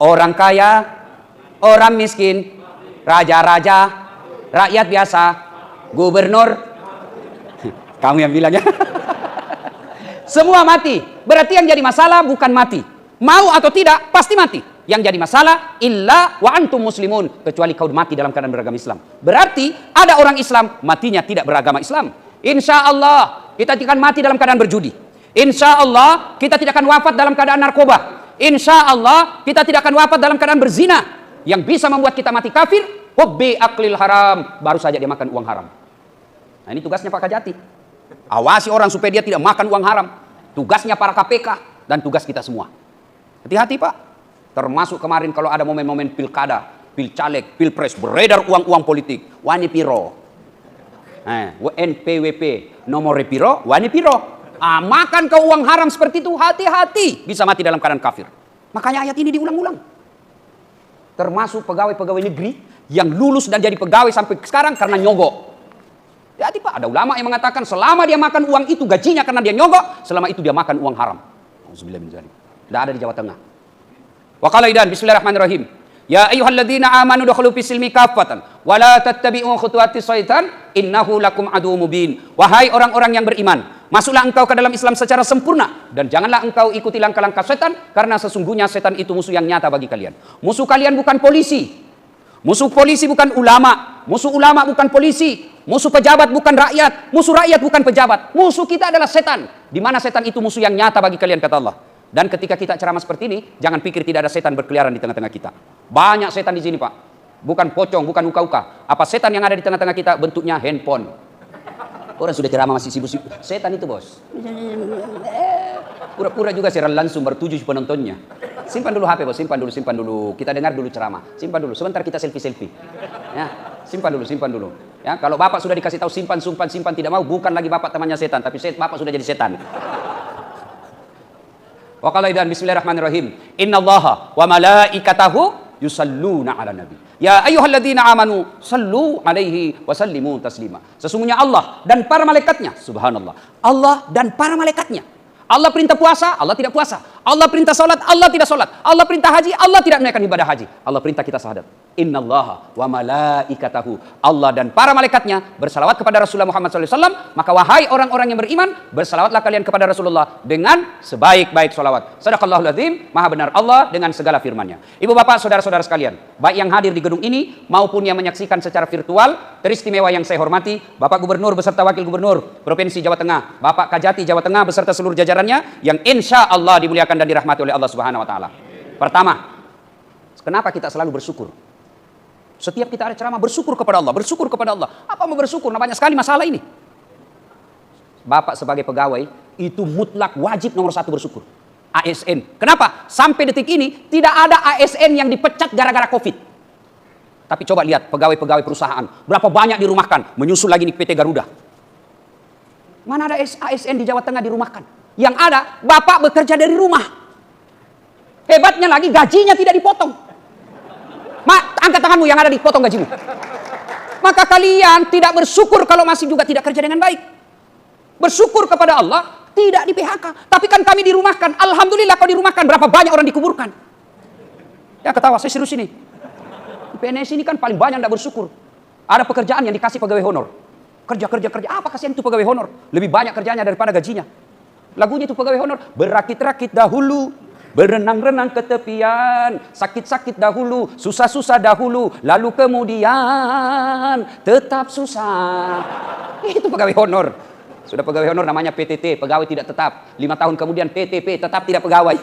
orang kaya, orang miskin, raja-raja, rakyat biasa, gubernur. Kamu yang bilang ya. Semua mati. Berarti yang jadi masalah bukan mati. Mau atau tidak, pasti mati. Yang jadi masalah, illa wa antum muslimun. Kecuali kau mati dalam keadaan beragama Islam. Berarti ada orang Islam, matinya tidak beragama Islam. Insya Allah, kita tidak akan mati dalam keadaan berjudi. Insya Allah, kita tidak akan wafat dalam keadaan narkoba. Insya Allah, kita tidak akan wafat dalam keadaan berzina. Yang bisa membuat kita mati kafir, hubbi aklil haram. Baru saja dia makan uang haram. Nah ini tugasnya Pak Kajati. Awasi orang supaya dia tidak makan uang haram. Tugasnya para KPK dan tugas kita semua. Hati-hati Pak. Termasuk kemarin kalau ada momen-momen pilkada, pilcaleg, pilpres, beredar uang-uang politik. Wani piro. NPWP nomor piro, wani piro. Makan kau uang haram seperti itu, hati-hati. Bisa mati dalam keadaan kafir. Makanya ayat ini diulang-ulang. Termasuk pegawai-pegawai negeri yang lulus dan jadi pegawai sampai sekarang karena nyogok. Hati Pak, ada ulama yang mengatakan selama dia makan uang itu gajinya karena dia nyogok, selama itu dia makan uang haram. Tidak ada di Jawa Tengah. Wa qala idan bismillahirrahmanirrahim. Ya ayyuhalladzina amanu dukhulu fis silmi kaffatan wa la tattabi'u khutuwatis syaitan innahu lakum aduwwum mubin. Wahai orang-orang yang beriman, masuklah engkau ke dalam Islam secara sempurna dan janganlah engkau ikuti langkah-langkah setan karena sesungguhnya setan itu musuh yang nyata bagi kalian. Musuh kalian bukan polisi. Musuh polisi bukan ulama, musuh ulama bukan polisi, musuh pejabat bukan rakyat, musuh rakyat bukan pejabat. Musuh kita adalah setan. Di mana setan itu musuh yang nyata bagi kalian kata Allah. Dan ketika kita ceramah seperti ini, jangan pikir tidak ada setan berkeliaran di tengah-tengah kita. Banyak setan di sini Pak. Bukan pocong, bukan uka-uka. Apa setan yang ada di tengah-tengah kita bentuknya handphone. Orang sudah ceramah masih sibuk-sibuk. Setan itu bos. Pura-pura juga siaran langsung bertujuh penontonnya. Simpan dulu HP bos, simpan dulu. Kita dengar dulu ceramah. Simpan dulu, sebentar kita selfie. Ya, simpan dulu. Ya, kalau Bapak sudah dikasih tahu simpan tidak mau, bukan lagi Bapak temannya setan, tapi Bapak sudah jadi setan. Wa qala idan bismillahirrahmanirrahim. Innallaha wa malaikatahu yusalluna 'alan nabi. Ya ayyuhalladzina amanu sallu 'alaihi wa sallimu taslima. Sesungguhnya Allah dan para malaikatnya, subhanallah. Allah dan para malaikatnya. Allah perintah puasa, Allah tidak puasa. Allah perintah salat, Allah tidak salat. Allah perintah haji, Allah tidak menunaikan ibadah haji. Allah perintah kita syahadat. Innallaha wa malaikatahu. Allah dan para malaikatnya bersalawat kepada Rasulullah Muhammad SAW. Maka wahai orang-orang yang beriman, bersalawatlah kalian kepada Rasulullah dengan sebaik-baik salawat. Sadaqallahul azim, maha benar Allah dengan segala firman-Nya. Ibu bapak, saudara-saudara sekalian, baik yang hadir di gedung ini maupun yang menyaksikan secara virtual, teristimewa yang saya hormati, Bapak Gubernur beserta Wakil Gubernur Provinsi Jawa Tengah, Bapak Kajati Jawa Tengah beserta seluruh jajarannya yang insya Allah dimuliakan dan dirahmati oleh Allah Subhanahu Wa Taala. Pertama, kenapa kita selalu bersyukur? Setiap kita ada ceramah bersyukur kepada Allah, bersyukur kepada Allah. Apa mau bersyukur? Nah, banyak sekali masalah ini. Bapak sebagai pegawai itu mutlak wajib nomor satu bersyukur. ASN. Kenapa? Sampai detik ini tidak ada ASN yang dipecat gara-gara COVID. Tapi coba lihat pegawai-pegawai perusahaan, berapa banyak dirumahkan, menyusul lagi nih PT Garuda. Mana ada ASN di Jawa Tengah dirumahkan? Yang ada, Bapak bekerja dari rumah. Hebatnya lagi gajinya tidak dipotong. Angkat tanganmu yang ada dipotong gajimu. Maka kalian tidak bersyukur kalau masih juga tidak kerja dengan baik. Bersyukur kepada Allah, tidak di PHK. Tapi kan kami dirumahkan. Alhamdulillah kalau dirumahkan, berapa banyak orang dikuburkan. Ya ketawa, saya serius ini. PNS ini kan paling banyak tidak bersyukur. Ada pekerjaan yang dikasih pegawai honor. Kerja. Apa kasihan itu pegawai honor? Lebih banyak kerjanya daripada gajinya. Lagunya itu pegawai honor. Berakit-rakit dahulu, berenang-renang ke tepian, sakit-sakit dahulu, susah-susah dahulu, lalu kemudian tetap susah. Itu pegawai honor. Sudah pegawai honor namanya PTT, pegawai tidak tetap. 5 tahun kemudian PTP, tetap tidak pegawai.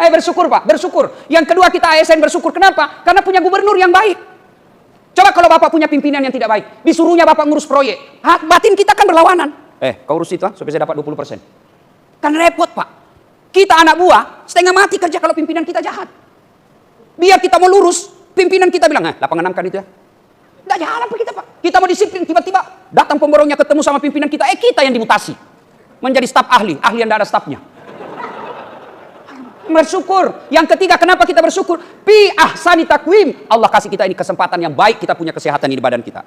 Bersyukur Pak, bersyukur. Yang kedua kita ASN bersyukur. Kenapa? Karena punya gubernur yang baik. Coba kalau Bapak punya pimpinan yang tidak baik, disuruhnya Bapak ngurus proyek, hak batin kita kan berlawanan. Kau urus itu supaya saya dapat 20%. Kan repot Pak. Kita anak buah, setengah mati kerja kalau pimpinan kita jahat. Biar kita mau lurus, pimpinan kita bilang, lapangan 6 kan itu ya. Nggak jalan Pak kita Pak. Kita mau disiplin, tiba-tiba datang pemborongnya ketemu sama pimpinan kita, kita yang dimutasi. Menjadi staf ahli yang tidak ada stafnya. Bersyukur. Yang ketiga, kenapa kita bersyukur? Fi ahsani taqwim. Allah kasih kita ini kesempatan yang baik, kita punya kesehatan di badan kita.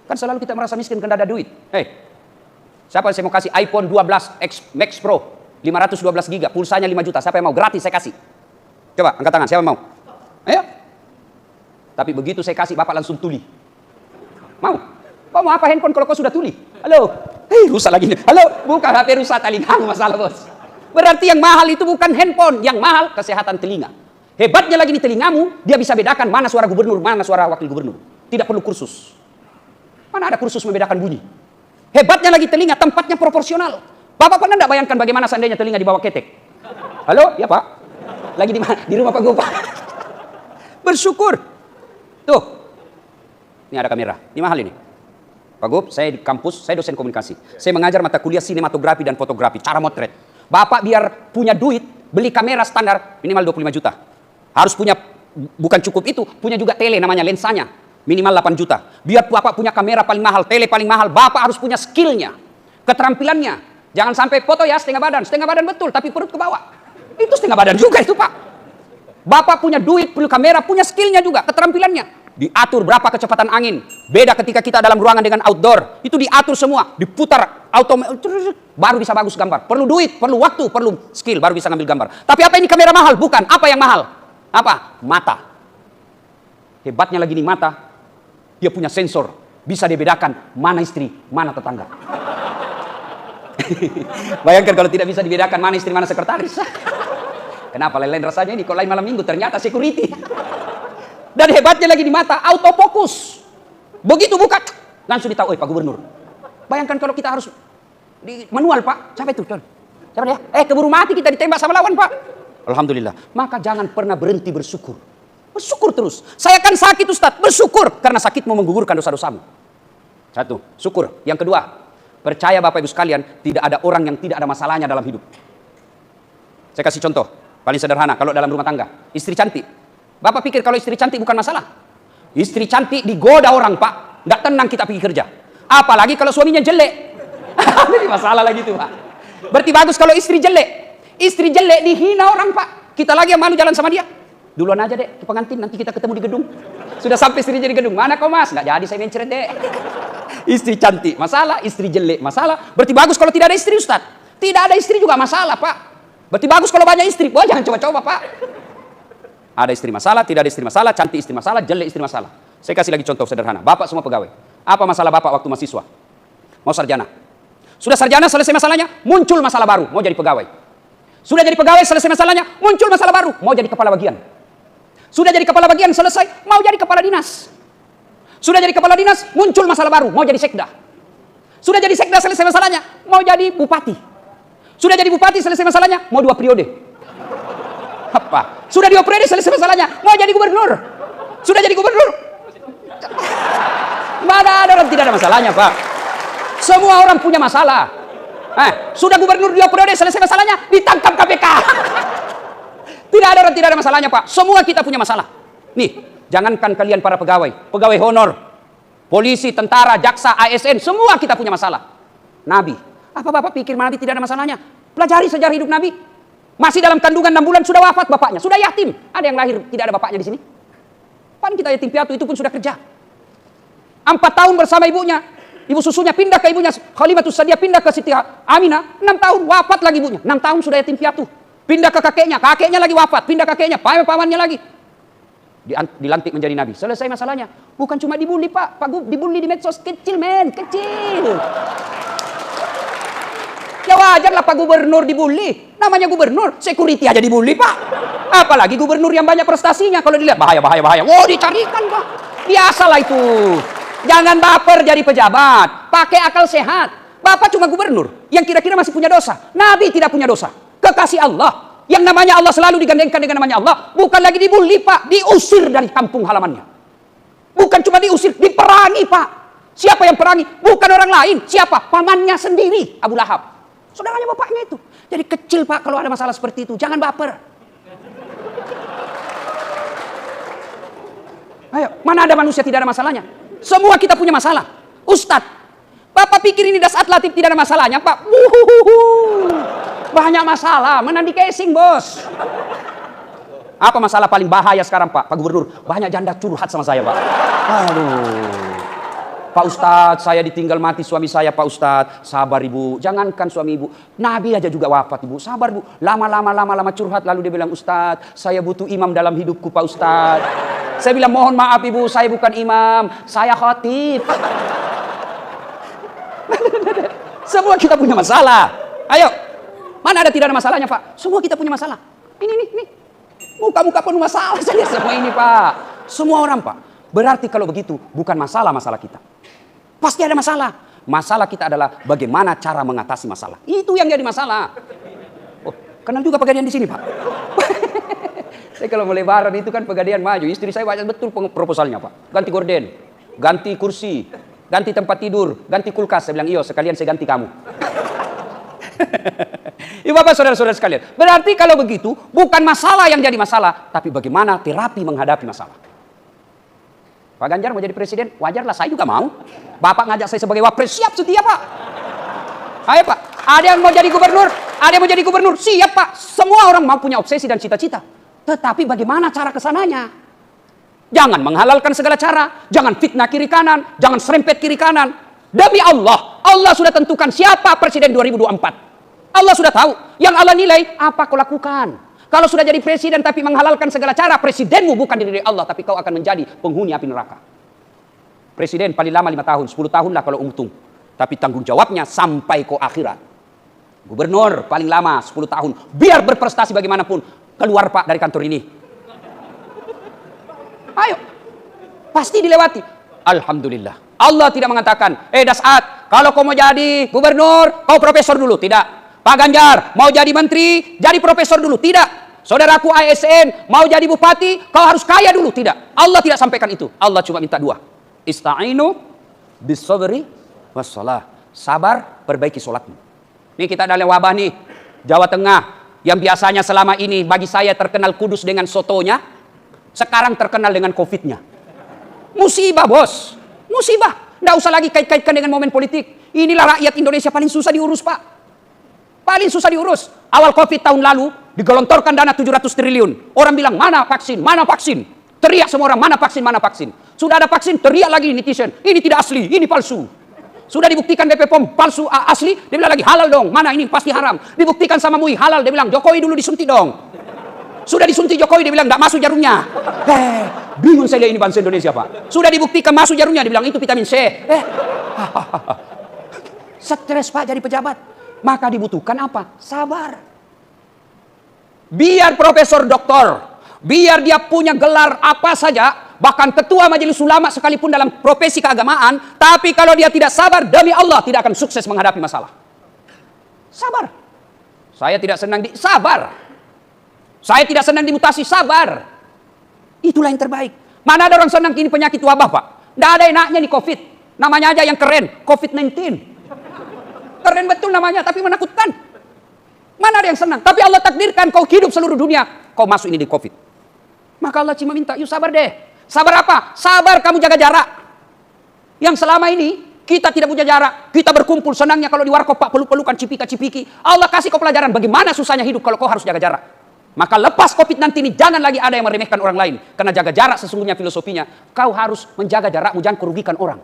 Kan selalu kita merasa miskin karena ada duit. Siapa yang saya mau kasih iPhone 12 X Max Pro 512 GB, pulsanya 5 juta, siapa yang mau? Gratis saya kasih. Coba, angkat tangan, siapa mau? Ayo. Tapi begitu saya kasih, Bapak langsung tuli. Mau? Kau mau apa handphone kalau kau sudah tuli? Halo? Rusak lagi nih. Halo? Bukan HP rusak, telingamu masalah, bos. Berarti yang mahal itu bukan handphone. Yang mahal, kesehatan telinga. Hebatnya lagi di telingamu, dia bisa bedakan mana suara gubernur, mana suara wakil gubernur. Tidak perlu kursus. Mana ada kursus membedakan bunyi? Hebatnya lagi telinga, tempatnya proporsional. Bapak pernah tidak bayangkan bagaimana seandainya telinga di bawah ketek? Halo? Ya Pak? Lagi di mana? Di rumah Pak Gopal. Bersyukur. Tuh. Ini ada kamera. Ini mahal ini. Pak Gop, saya di kampus, saya dosen komunikasi. Saya mengajar mata kuliah sinematografi dan fotografi, cara motret. Bapak biar punya duit, beli kamera standar minimal 25 juta. Harus punya, bukan cukup itu, punya juga tele namanya, lensanya. Minimal 8 juta. Biar Bapak punya kamera paling mahal, tele paling mahal, Bapak harus punya skillnya, keterampilannya. Jangan sampai foto ya setengah badan betul, tapi perut ke bawah. Itu setengah badan juga itu Pak. Bapak punya duit, punya kamera, punya skillnya juga, keterampilannya. Diatur berapa kecepatan angin. Beda ketika kita dalam ruangan dengan outdoor. Itu diatur semua, diputar, baru bisa bagus gambar. Perlu duit, perlu waktu, perlu skill, baru bisa ngambil gambar. Tapi apa ini kamera mahal? Bukan. Apa yang mahal? Apa? Mata. Hebatnya lagi nih mata, dia punya sensor. Bisa dibedakan mana istri, mana tetangga. Bayangkan kalau tidak bisa dibedakan mana istri, mana sekretaris. Kenapa lain-lain rasanya ini? Kok lain malam minggu? Ternyata security. Dan hebatnya lagi di mata, autofokus. Begitu buka, langsung ditahu, Pak Gubernur. Bayangkan kalau kita harus di manual, Pak. Siapa itu? Siapa dia? Keburu mati kita ditembak sama lawan, Pak. Alhamdulillah. Maka jangan pernah berhenti bersyukur. Bersyukur terus. Saya kan sakit, Ustaz. Bersyukur. Karena sakitmu menggugurkan dosa-dosamu. Satu, syukur. Yang kedua, percaya Bapak Ibu sekalian, tidak ada orang yang tidak ada masalahnya dalam hidup. Saya kasih contoh. Paling sederhana, kalau dalam rumah tangga. Istri cantik. Bapak pikir kalau istri cantik bukan masalah? Istri cantik digoda orang, Pak. Nggak tenang kita pergi kerja. Apalagi kalau suaminya jelek. Ini masalah lagi tuh, Pak. Berarti bagus kalau istri jelek. Istri jelek dihina orang, Pak. Kita lagi yang malu jalan sama dia. Duluan aja, Dek, ke pengantin. Nanti kita ketemu di gedung. Sudah sampai istri jadi gedung. Mana kau, Mas? Nggak jadi saya mencret, Dek. Istri cantik, masalah. Istri jelek, masalah. Berarti bagus kalau tidak ada istri, Ustaz. Tidak ada istri juga masalah, Pak. Berarti bagus kalau banyak istri. Wah, jangan coba-coba, Pak. Ada istri masalah, tidak ada istri masalah, cantik istri masalah, jelek istri masalah. Saya kasih lagi contoh sederhana. Bapak semua pegawai. Apa masalah Bapak waktu mahasiswa? Mau sarjana. Sudah sarjana, selesai masalahnya, muncul masalah baru, mau jadi pegawai. Sudah jadi pegawai, selesai masalahnya, muncul masalah baru, mau jadi kepala bagian. Sudah jadi kepala bagian, selesai, mau jadi kepala dinas. Sudah jadi kepala dinas, muncul masalah baru, mau jadi sekda. Sudah jadi sekda, selesai masalahnya, mau jadi bupati. Sudah jadi bupati, selesai masalahnya, mau 2 periode. Apa? Sudah dioperasi, selesai masalahnya, mau jadi gubernur. Sudah jadi gubernur. Mana ada orang tidak ada masalahnya, Pak? Semua orang punya masalah. Sudah gubernur dioperasi, selesai masalahnya, ditangkap KPK. Tidak ada orang tidak ada masalahnya, Pak. Semua kita punya masalah. Nih, jangankan kalian para pegawai, pegawai honor, polisi, tentara, jaksa, ASN, semua kita punya masalah. Nabi, apa Bapak pikir Nabi tidak ada masalahnya? Pelajari sejarah hidup Nabi. Masih dalam kandungan 6 bulan sudah wafat bapaknya, sudah yatim. Ada yang lahir tidak ada bapaknya di sini? Pan kita yatim piatu itu pun sudah kerja. 4 tahun bersama ibunya. Ibu susunya pindah ke ibunya. Khalimatus Sadiah pindah ke Siti Aminah. 6 tahun wafat lagi ibunya. 6 tahun sudah yatim piatu. Pindah ke kakeknya. Kakeknya lagi wafat. Pindah kakeknya. Pamannya lagi. Dilantik menjadi nabi. Selesai masalahnya. Bukan cuma dibully, Pak. Pak Gub dibully di medsos. Kecil, men. Kecil. Ya wajar lah Pak Gubernur dibully. Namanya gubernur, security aja dibully, Pak. Apalagi gubernur yang banyak prestasinya. Kalau dilihat, bahaya. Oh, dicarikan, Pak. Biasalah itu. Jangan baper jadi pejabat. Pakai akal sehat. Bapak cuma gubernur. Yang kira-kira masih punya dosa. Nabi tidak punya dosa. Kekasih Allah. Yang namanya Allah selalu digandengkan dengan namanya Allah. Bukan lagi dibully, Pak. Diusir dari kampung halamannya. Bukan cuma diusir, diperangi, Pak. Siapa yang perangi? Bukan orang lain. Siapa? Pamannya sendiri, Abu Lahab. Saudaranya bapaknya itu. Jadi kecil, Pak, kalau ada masalah seperti itu. Jangan baper. Ayo, mana ada manusia tidak ada masalahnya? Semua kita punya masalah. Ustadz, Bapak pikir ini Dasat Latif tidak ada masalahnya, Pak? Banyak masalah. Menandi casing, bos. Apa masalah paling bahaya sekarang, Pak? Pak Gubernur, banyak janda curhat sama saya, Pak. Aduh. Pak Ustadz, saya ditinggal mati suami saya, Pak Ustadz. Sabar ibu, jangankan suami ibu, Nabi aja juga wafat ibu. Sabar bu, lama-lama curhat. Lalu dia bilang, Ustadz, saya butuh imam dalam hidupku Pak Ustadz. Saya bilang, mohon maaf ibu, saya bukan imam, saya khatib. Semua kita punya masalah. Ayo, mana ada tidak ada masalahnya Pak? Semua kita punya masalah. Ini. Muka-muka penuh masalah saja semua ini Pak. Semua orang Pak. Berarti kalau begitu, bukan masalah kita. Pasti ada masalah. Masalah kita adalah bagaimana cara mengatasi masalah. Itu yang jadi masalah. Oh, kenal juga Pegadaian di sini, Pak. Saya kalau mau lebaran itu kan Pegadaian maju. Istri saya baca betul proposalnya, Pak. Ganti gorden, ganti kursi, ganti tempat tidur, ganti kulkas. Saya bilang, iyo sekalian saya ganti kamu. Ibu bapak saudara-saudara sekalian. Berarti kalau begitu, bukan masalah yang jadi masalah, tapi bagaimana terapi menghadapi masalah. Pak Ganjar mau jadi presiden, wajarlah, saya juga mau. Bapak ngajak saya sebagai wapres, siap setia Pak. Ayo Pak, ada yang mau jadi gubernur, siap Pak. Semua orang mau punya obsesi dan cita-cita. Tetapi bagaimana cara kesananya? Jangan menghalalkan segala cara, jangan fitnah kiri kanan, jangan serempet kiri kanan. Demi Allah, Allah sudah tentukan siapa presiden 2024. Allah sudah tahu, yang Allah nilai apa kau lakukan. Kalau sudah jadi presiden tapi menghalalkan segala cara, presidenmu bukan diri Allah, tapi kau akan menjadi penghuni api neraka. Presiden paling lama 5 tahun, 10 tahun lah kalau untung. Tapi tanggung jawabnya sampai ke akhirat. Gubernur paling lama 10 tahun, biar berprestasi bagaimanapun, keluar Pak dari kantor ini. Ayo, pasti dilewati. Alhamdulillah. Allah tidak mengatakan, Dasat, kalau kau mau jadi gubernur, kau profesor dulu. Tidak. Pak Ganjar, mau jadi menteri, jadi profesor dulu. Tidak. Saudaraku ASN, mau jadi bupati, kau harus kaya dulu. Tidak. Allah tidak sampaikan itu. Allah cuma minta 2. Ista'inu bis-sabri was-shalah. Sabar, perbaiki sholatmu. Ini kita ada wabah nih. Jawa Tengah, yang biasanya selama ini bagi saya terkenal Kudus dengan sotonya, sekarang terkenal dengan COVID-nya. Musibah bos. Musibah. Nggak usah lagi kait-kaitkan dengan momen politik. Inilah rakyat Indonesia paling susah diurus Pak. Paling susah diurus. Awal COVID tahun lalu, digelontorkan dana 700 triliun. Orang bilang, mana vaksin, mana vaksin. Teriak semua orang, mana vaksin, mana vaksin. Sudah ada vaksin, teriak lagi netizen. Ini tidak asli, ini palsu. Sudah dibuktikan BP POM, palsu, asli. Dia bilang lagi, halal dong. Mana ini pasti haram. Dibuktikan sama MUI, halal. Dia bilang, Jokowi dulu disuntik dong. Sudah disuntik Jokowi, dia bilang, nggak masuk jarumnya. Bingung saya lihat ini bangsa Indonesia Pak. Sudah dibuktikan masuk jarumnya, dia bilang, itu vitamin C. Stres Pak jadi pejabat. Maka dibutuhkan apa? Sabar. Biar profesor doktor, biar dia punya gelar apa saja, bahkan ketua majelis ulama sekalipun dalam profesi keagamaan, tapi kalau dia tidak sabar, demi Allah tidak akan sukses menghadapi masalah. Sabar. Saya tidak senang sabar. Saya tidak senang dimutasi, sabar. Itulah yang terbaik. Mana ada orang senang kini penyakit wabah Pak? Tidak ada enaknya nih COVID. Namanya aja yang keren, COVID-19. Keren betul namanya, tapi menakutkan. Mana ada yang senang? Tapi Allah takdirkan kau hidup seluruh dunia, kau masuk ini di COVID. Maka Allah cuma minta, yuk sabar deh. Sabar apa? Sabar kamu jaga jarak. Yang selama ini kita tidak punya jarak. Kita berkumpul senangnya kalau di warkop Pak, peluk-pelukan, cipika-cipiki. Allah kasih kau pelajaran bagaimana susahnya hidup kalau kau harus jaga jarak. Maka lepas COVID nanti ini jangan lagi ada yang meremehkan orang lain. Karena jaga jarak sesungguhnya filosofinya, kau harus menjaga jarakmu, jangan kerugikan orang.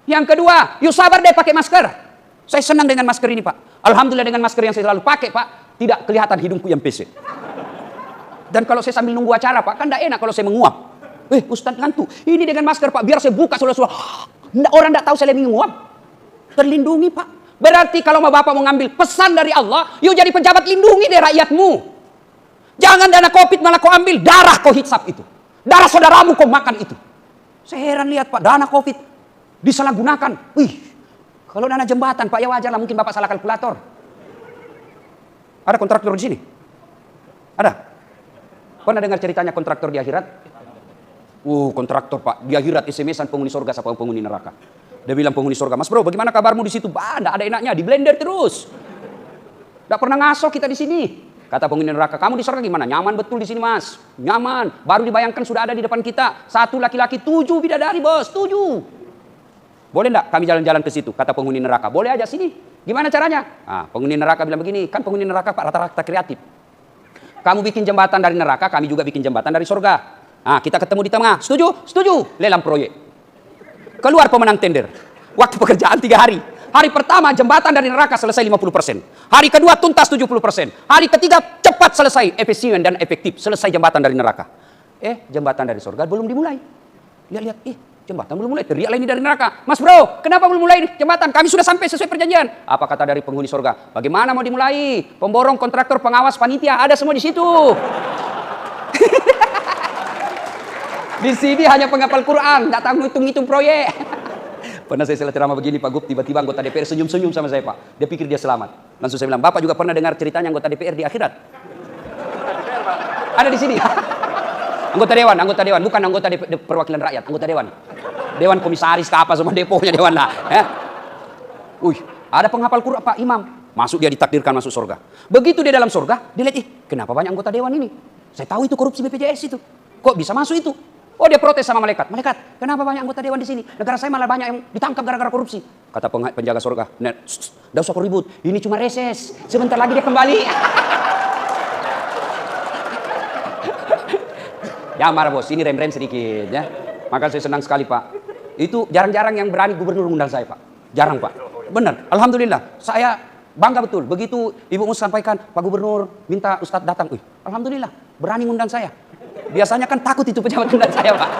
Yang kedua, yuk sabar deh pakai masker. Saya senang dengan masker ini Pak. Alhamdulillah dengan masker yang saya selalu pakai Pak, tidak kelihatan hidungku yang pesek. Dan kalau saya sambil nunggu acara Pak, kan tidak enak kalau saya menguap. Ustadz ngantuk. Ini dengan masker Pak, biar saya buka suara-suara. Orang tidak tahu saya lagi menguap. Terlindungi Pak. Berarti kalau Bapak mau ngambil pesan dari Allah, yuk jadi pejabat, lindungi deh rakyatmu. Jangan dana COVID malah kau ambil, darah kau hisap itu. Darah saudaramu kau makan itu. Saya heran lihat Pak, dana COVID disalahgunakan. Kalau dana jembatan Pak, ya wajar lah, mungkin Bapak salah kalkulator. Ada kontraktor di sini? Ada? Pernah dengar ceritanya kontraktor di akhirat? Kontraktor Pak, di akhirat SMS-an penghuni surga sama penghuni neraka. Dia bilang penghuni surga, Mas bro, bagaimana kabarmu di situ? Enggak ada enaknya, di blender terus. Enggak pernah ngaso kita di sini. Kata penghuni neraka, kamu di surga gimana? Nyaman betul di sini Mas. Nyaman. Baru dibayangkan sudah ada di depan kita. 1 laki-laki, 7 bidadari bos, 7. Boleh enggak kami jalan-jalan ke situ? Kata penghuni neraka. Boleh aja sini. Gimana caranya? Penghuni neraka bilang begini. Kan penghuni neraka Pak rata-rata kreatif. Kamu bikin jembatan dari neraka, kami juga bikin jembatan dari surga. Kita ketemu di tengah. Setuju? Setuju. Lelang proyek. keluar pemenang tender. Waktu pekerjaan 3 hari. Hari pertama jembatan dari neraka selesai 50%. Hari kedua tuntas 70%. Hari ketiga cepat selesai, efisien dan efektif. Selesai jembatan dari neraka. Jembatan dari surga belum dimulai. Lihat-lihat, jembatan belum mulai. Teriak lagi dari neraka. Mas bro, kenapa belum mulai jembatan? Kami sudah sampai sesuai perjanjian. Apa kata dari penghuni surga? Bagaimana mau dimulai? Pemborong, kontraktor, pengawas, panitia, ada semua di situ. Di sini hanya penghafal Quran, nggak tahu ngitung-ngitung proyek. Pernah saya ceramah begini Pak Gup, tiba-tiba anggota DPR senyum-senyum sama saya Pak. Dia pikir dia selamat. Langsung saya bilang, Bapak juga pernah dengar ceritanya anggota DPR di akhirat? Ada di sini. Anggota dewan, bukan anggota perwakilan rakyat, anggota dewan. Dewan komisaris ke apa semua deponya dewan lah. Ada penghafal Quran Pak Imam. Masuk dia ditakdirkan masuk surga. Begitu dia dalam surga, dia lihat, kenapa banyak anggota dewan ini? Saya tahu itu korupsi BPJS itu. Kok bisa masuk itu? Oh, dia protes sama malaikat. Malaikat, kenapa banyak anggota dewan di sini? Negara saya malah banyak yang ditangkap gara-gara korupsi. Kata penjaga surga, "Nggak usah kau ribut. Ini cuma reses. Sebentar lagi dia kembali." Jangan marah bos, ini rem-rem sedikit ya. Maka saya senang sekali Pak. Itu jarang-jarang yang berani gubernur undang saya Pak. Jarang Pak. Benar, alhamdulillah. Saya bangga betul. Begitu Ibu Mus sampaikan, Pak Gubernur minta Ustadz datang. Alhamdulillah, berani ngundang saya. Biasanya kan takut itu pejabat undang saya Pak.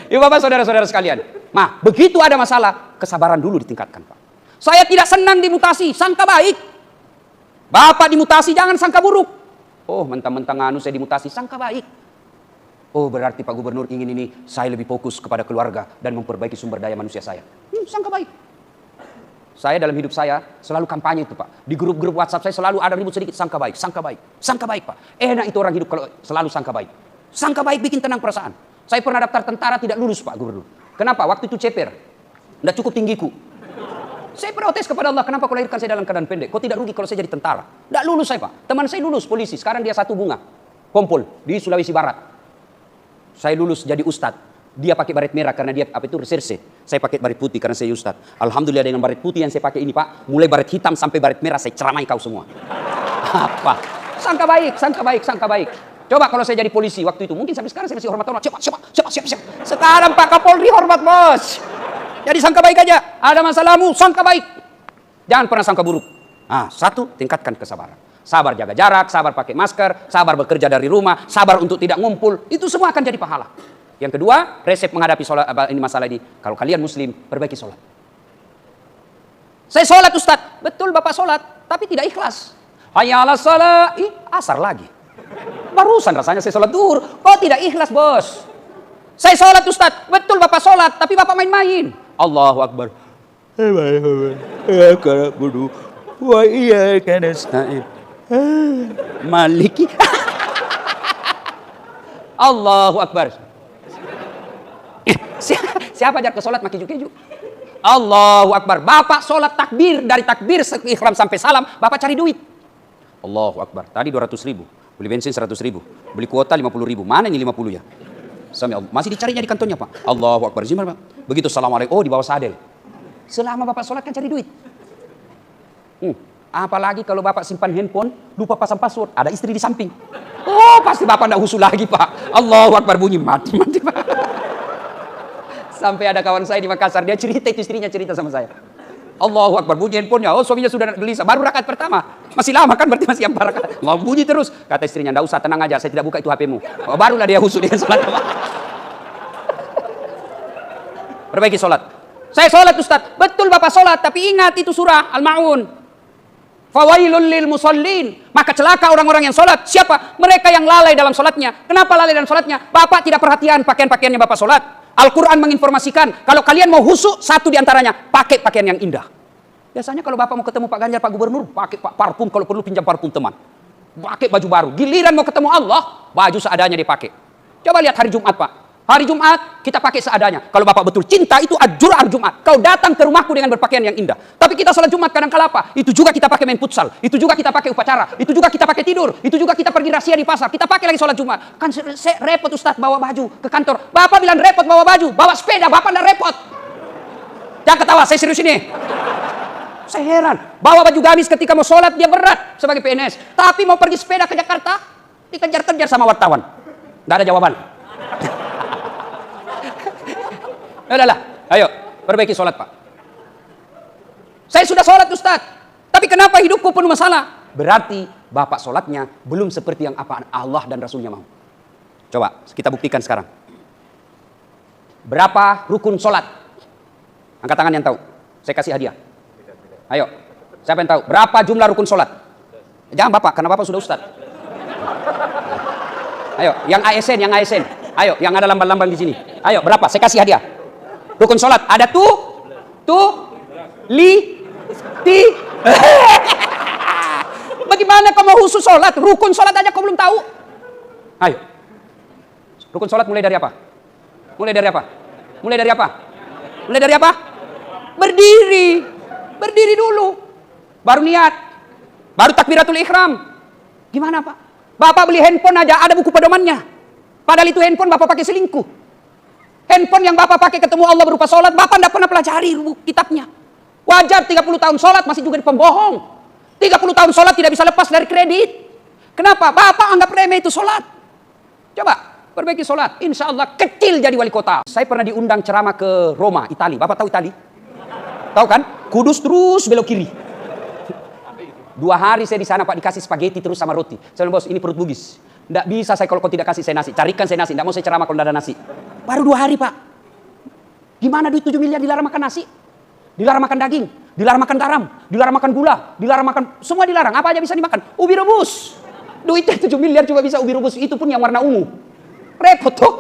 Ibu Bapak saudara-saudara sekalian. Nah, begitu ada masalah, kesabaran dulu ditingkatkan Pak. Saya tidak senang dimutasi, sangka baik. Bapak dimutasi jangan sangka buruk. Oh, mentang-mentang saya dimutasi, sangka baik. Oh, berarti Pak Gubernur ingin ini, saya lebih fokus kepada keluarga dan memperbaiki sumber daya manusia saya. Sangka baik. Saya dalam hidup saya selalu kampanye itu Pak. Di grup-grup WhatsApp saya selalu ada ribut sedikit, sangka baik, sangka baik. Sangka baik Pak. Enak itu orang hidup kalau selalu sangka baik. Sangka baik bikin tenang perasaan. Saya pernah daftar tentara tidak lulus Pak Gubernur. Kenapa? Waktu itu ceper. Tidak cukup tinggiku. Saya protes kepada Allah, kenapa kau lahirkan saya dalam keadaan pendek? Kau tidak rugi kalau saya jadi tentara. Tidak lulus saya Pak. Teman saya lulus polisi, sekarang dia 1 bunga. Kompol di Sulawesi Barat. Saya lulus jadi ustadz. Dia pakai baret merah karena dia reserse. Saya pakai baret putih karena saya ustadz. Alhamdulillah dengan baret putih yang saya pakai ini Pak, mulai baret hitam sampai baret merah saya ceramai kau semua. Apa? Sangka baik, sangka baik, sangka baik. Coba kalau saya jadi polisi waktu itu, mungkin sampai sekarang saya masih hormat orang. Siapa. Sekarang Pak Kapolri hormat bos. Jadi sangka baik aja. Ada masalahmu, sangka baik. Jangan pernah sangka buruk. Satu, tingkatkan kesabaran. Sabar jaga jarak, sabar pakai masker, sabar bekerja dari rumah, sabar untuk tidak ngumpul. Itu semua akan jadi pahala. Yang kedua, resep menghadapi masalah ini. Kalau kalian muslim, perbaiki sholat. Saya sholat Ustaz. Betul Bapak sholat, tapi tidak ikhlas. Hayya 'alas shalah, asar lagi. Barusan rasanya saya sholat duhur. Kok tidak ikhlas bos? Saya sholat Ustaz. Betul Bapak sholat, tapi Bapak main-main. Allahu Akbar. Maliki. Allahu Akbar. Siapa ajak ke sholat maki keju? Allahu Akbar. Bapak sholat takbir, dari takbir ihram sampai salam, Bapak cari duit. Allahu Akbar. Tadi 200.000, beli bensin 100.000, beli kuota 50.000. Mana ini 50 ya? Masih dicarinya di kantornya Pak. Allahu Akbar. Pak. Begitu assalamualaikum, di bawah sadel. Selama Bapak sholat kan cari duit. Apalagi kalau Bapak simpan handphone, lupa pasang password, ada istri di samping. Oh, pasti Bapak tidak husu lagi Pak. Allahu Akbar, bunyi mati Pak. Sampai ada kawan saya di Makassar, dia cerita itu istrinya cerita sama saya. Allahu Akbar, bunyi handphonenya. Oh, suaminya sudah gelisah. Baru rakaat pertama. Masih lama kan, berarti masih 4 rakaat. Mau bunyi terus. Kata istrinya, enggak usah, tenang aja, saya tidak buka itu HP-mu. Oh, barulah dia husu dengan sholat. Perbaiki sholat. Saya sholat Ustaz. Betul Bapak sholat, tapi ingat itu surah Al-Ma'un. Fawailul lil musallin. Maka celaka orang-orang yang sholat. Siapa? Mereka yang lalai dalam sholatnya. Kenapa lalai dalam sholatnya? Bapak tidak perhatian pakaian-pakaiannya Bapak sholat. Al-Quran menginformasikan, kalau kalian mau husuk, satu diantaranya, pakai pakaian yang indah. Biasanya kalau Bapak mau ketemu Pak Ganjar, Pak Gubernur, pakai parfum, kalau perlu pinjam parfum teman. Pakai baju baru. Giliran mau ketemu Allah, baju seadanya dipakai. Coba lihat hari Jumat Pak. Hari Jumat kita pakai seadanya. Kalau Bapak betul cinta, itu ajur Jumat. Kau datang ke rumahku dengan berpakaian yang indah. Tapi kita sholat Jumat kadang-kala apa? Itu juga kita pakai main futsal. Itu juga kita pakai upacara. Itu juga kita pakai tidur. Itu juga kita pergi rahasia di pasar. Kita pakai lagi sholat Jumat. Kan repot Ustaz bawa baju ke kantor. Bapak bilang repot bawa baju. Bawa sepeda, Bapak tidak repot. Jangan ketawa, saya serius ini. Saya heran. Bawa baju gamis ketika mau sholat, dia berat sebagai PNS. Tapi mau pergi sepeda ke Jakarta, dikejar-kejar sama wartawan. Nggak ada jawaban. Udahlah, ayo perbaiki sholat Pak. Saya sudah sholat Ustaz, tapi kenapa hidupku penuh masalah? Berarti Bapak sholatnya belum seperti yang apa Allah dan Rasulnya mau. Coba kita buktikan sekarang. Berapa rukun sholat? Angkat tangan yang tahu. Saya kasih hadiah. Ayo, siapa yang tahu? Berapa jumlah rukun sholat? Jangan Bapak, karena Bapak sudah Ustaz. Ayo, yang ASN, yang ASN. Ayo, yang ada lambang-lambang di sini. Ayo, berapa? Saya kasih hadiah. Rukun sholat ada Bagaimana kau mau khusus sholat? Rukun sholat aja kau belum tahu. Ayo. Rukun sholat mulai dari apa? Mulai dari apa? Mulai dari apa? Mulai dari apa? Berdiri. Berdiri dulu. Baru niat. Baru takbiratul ihram. Gimana Pak? Bapak beli handphone aja ada buku pedomannya. Padahal itu handphone Bapak pakai selingkuh. Handphone yang Bapak pakai ketemu Allah berupa sholat, Bapak tidak pernah pelajari kitabnya. Wajar 30 tahun sholat masih juga pembohong. 30 tahun sholat tidak bisa lepas dari kredit. Kenapa? Bapak anggap remeh itu sholat. Coba perbaiki sholat. Insya Allah kecil jadi wali kota. Saya pernah diundang ceramah ke Roma, Itali. Bapak tahu Itali? Tahu kan? Kudus terus belok kiri. 2 hari saya di sana Pak dikasih spaghetti terus sama roti. Saya bilang, bos ini perut bugis. Tidak bisa saya kalau kau tidak kasih saya nasi. Carikan saya nasi. Tidak mau saya ceramah kalau tidak ada nasi. Baru 2 hari Pak. Gimana duit 7 miliar dilarang makan nasi? Dilarang makan daging. Dilarang makan garam. Dilarang makan gula. Dilarang makan. Semua dilarang. Apa aja bisa dimakan. Ubi rebus. Duitnya 7 miliar cuma bisa ubi rebus. Itu pun yang warna ungu. Repot tuh.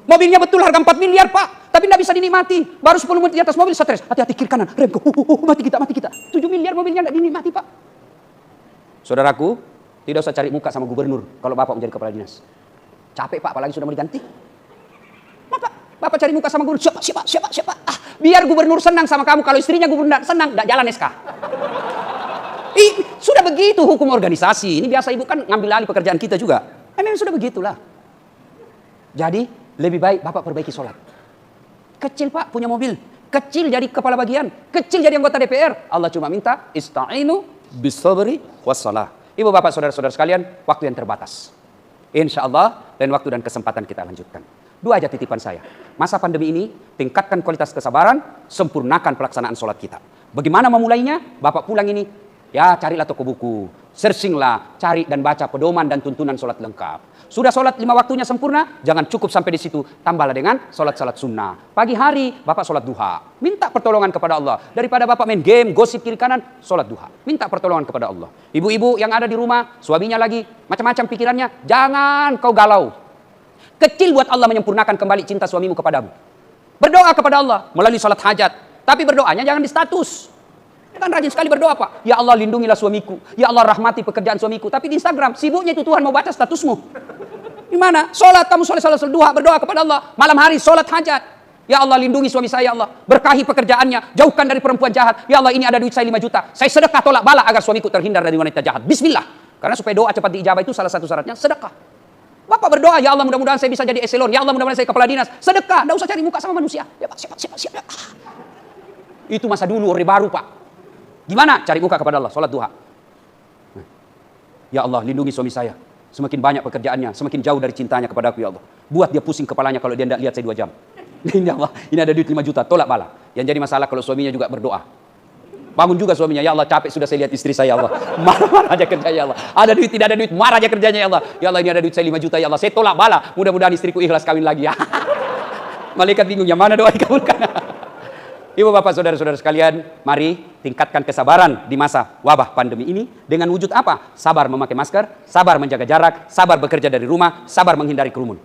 Mobilnya betul harga 4 miliar Pak. Tapi tidak bisa dinikmati. Baru 10 menit di atas mobil stres. Hati-hati kiri kanan. Rem. Mati kita, mati kita. 7 miliar mobilnya tidak dinikmati Pak. Saudaraku, tidak usah cari muka sama gubernur kalau Bapak menjadi kepala dinas. Capek Pak, apalagi sudah mau diganti. Bapak cari muka sama gubernur. Siapa? Biar gubernur senang sama kamu. Kalau istrinya gubernur senang, tidak jalan SK. Sudah begitu hukum organisasi. Ini biasa ibu kan ngambil alih pekerjaan kita juga. Memang sudah begitulah. Jadi lebih baik Bapak perbaiki sholat. Kecil Pak punya mobil. Kecil jadi kepala bagian. Kecil jadi anggota DPR. Allah cuma minta ista'inu bisabri wassalah. Ibu bapak saudara-saudara sekalian, waktu yang terbatas. Insya Allah dan waktu dan kesempatan kita lanjutkan. 2 aja titipan saya. Masa pandemi ini, tingkatkan kualitas kesabaran, sempurnakan pelaksanaan sholat kita. Bagaimana memulainya? Bapak pulang ini, ya carilah toko buku, searchinglah, cari dan baca pedoman dan tuntunan sholat lengkap. Sudah sholat 5 waktunya sempurna, jangan cukup sampai di situ. Tambahlah dengan sholat-sholat sunnah. Pagi hari, Bapak sholat duha. Minta pertolongan kepada Allah. Daripada Bapak main game, gosip kiri kanan, sholat duha. Minta pertolongan kepada Allah. Ibu-ibu yang ada di rumah, suaminya lagi, macam-macam pikirannya, jangan kau galau. Kecil buat Allah menyempurnakan kembali cinta suamimu kepadamu. Berdoa kepada Allah melalui sholat hajat. Tapi berdoanya jangan di status. Kan rajin sekali berdoa Pak. Ya Allah lindungilah suamiku. Ya Allah rahmati pekerjaan suamiku. Tapi di Instagram sibuknya itu Tuhan mau baca statusmu. Gimana? Sholat kamu sholat duha berdoa kepada Allah. Malam hari sholat hajat. Ya Allah lindungi suami saya ya Allah. Berkahi pekerjaannya. Jauhkan dari perempuan jahat. Ya Allah ini ada duit saya 5 juta. Saya sedekah tolak bala agar suamiku terhindar dari wanita jahat. Bismillah. Karena supaya doa cepat diijabah itu salah satu syaratnya sedekah. Bapak berdoa, ya Allah mudah-mudahan saya bisa jadi eselon. Ya Allah mudah-mudahan saya kepala dinas. Sedekah. Tidak usah cari muka sama manusia. Ya Pak, siap. Itu masa dulu Orde Baru Pak. Gimana? Cari muka kepada Allah, sholat duha. Ya Allah, lindungi suami saya. Semakin banyak pekerjaannya, semakin jauh dari cintanya kepadaku ya Allah. Buat dia pusing kepalanya kalau dia tidak lihat saya 2 jam. Ini Allah, ini ada duit 5 juta, tolak bala. Yang jadi masalah kalau suaminya juga berdoa. Bangun juga suaminya, ya Allah capek sudah saya lihat istri saya ya Allah. Marah-marah aja kerja ya Allah. Ada duit, tidak ada duit, marah aja kerjanya ya Allah. Ya Allah ini ada duit saya 5 juta ya Allah. Saya tolak bala, mudah-mudahan istriku ikhlas kawin lagi ya. Malaikat bingung, yang mana doa dikabulkan? Ibu bapak saudara-saudara sekalian, mari tingkatkan kesabaran di masa wabah pandemi ini dengan wujud apa? Sabar memakai masker, sabar menjaga jarak, sabar bekerja dari rumah, sabar menghindari kerumun.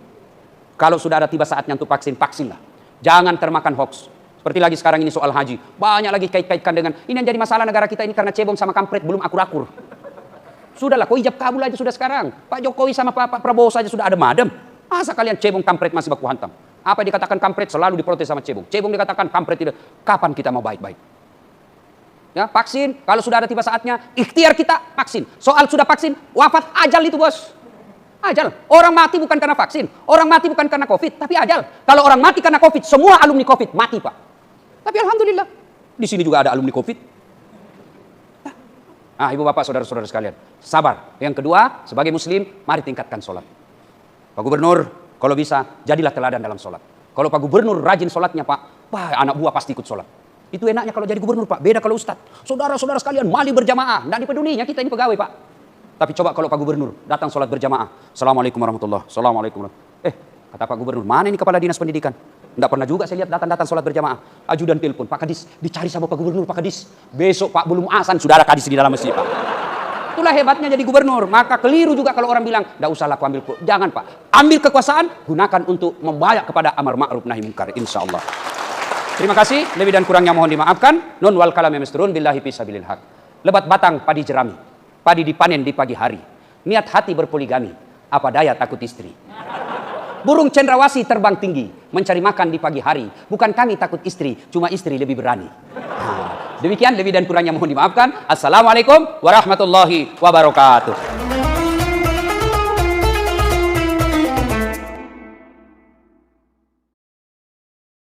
Kalau sudah ada tiba saatnya untuk vaksin, vaksinlah. Jangan termakan hoax. Seperti lagi sekarang ini soal haji. Banyak lagi kait-kaitkan dengan ini yang jadi masalah negara kita ini karena cebong sama kampret belum akur-akur. Sudahlah, kau ijab kabul aja sudah sekarang. Pak Jokowi sama Pak Prabowo saja sudah ada madem. Masa kalian cebong kampret masih baku hantam? Apa yang dikatakan kampret selalu diprotes sama cebong. Cebong dikatakan kampret tidak. Kapan kita mau baik-baik? Ya, vaksin. Kalau sudah ada tiba saatnya, ikhtiar kita vaksin. Soal sudah vaksin, wafat ajal itu bos. Ajal. Orang mati bukan karena vaksin. Orang mati bukan karena COVID, tapi ajal. Kalau orang mati karena COVID, semua alumni COVID mati Pak. Tapi alhamdulillah, di sini juga ada alumni COVID. Nah, ibu bapak saudara-saudara sekalian, sabar. Yang kedua, sebagai muslim, mari tingkatkan sholat. Pak Gubernur, kalau bisa, jadilah teladan dalam sholat. Kalau Pak Gubernur rajin sholatnya Pak, wah anak buah pasti ikut sholat. Itu enaknya kalau jadi gubernur Pak, beda kalau ustadz. Saudara-saudara sekalian mali berjamaah, tidak dipedulinya kita ini pegawai Pak. Tapi coba kalau Pak Gubernur datang sholat berjamaah, Assalamualaikum warahmatullahi wabarakatuh, Assalamualaikum warahmatullahi. Kata Pak Gubernur, mana ini kepala dinas pendidikan? Tidak pernah juga saya lihat datang-datang sholat berjamaah. Ajudan telepon, Pak Kadis, dicari sama Pak Gubernur, Pak Kadis. Besok Pak belum azan, sudah ada Kadis di dalam masjid Pak. Itulah hebatnya jadi gubernur. Maka keliru juga kalau orang bilang, tidak usah aku ambil. Jangan Pak, ambil kekuasaan, gunakan untuk membayak kepada amar ma'ruf nahi munkar, insya Allah. Terima kasih, lebih dan kurangnya mohon dimaafkan. Nun wal kalam yamesturun billahi fisabilil haq. Lebat batang padi jerami, padi dipanen di pagi hari. Niat hati berpoligami, apa daya takut istri. Burung cendrawasih terbang tinggi, mencari makan di pagi hari. Bukan kami takut istri, cuma istri lebih berani. Demikian, lebih dan kurangnya mohon dimaafkan. Assalamualaikum warahmatullahi wabarakatuh.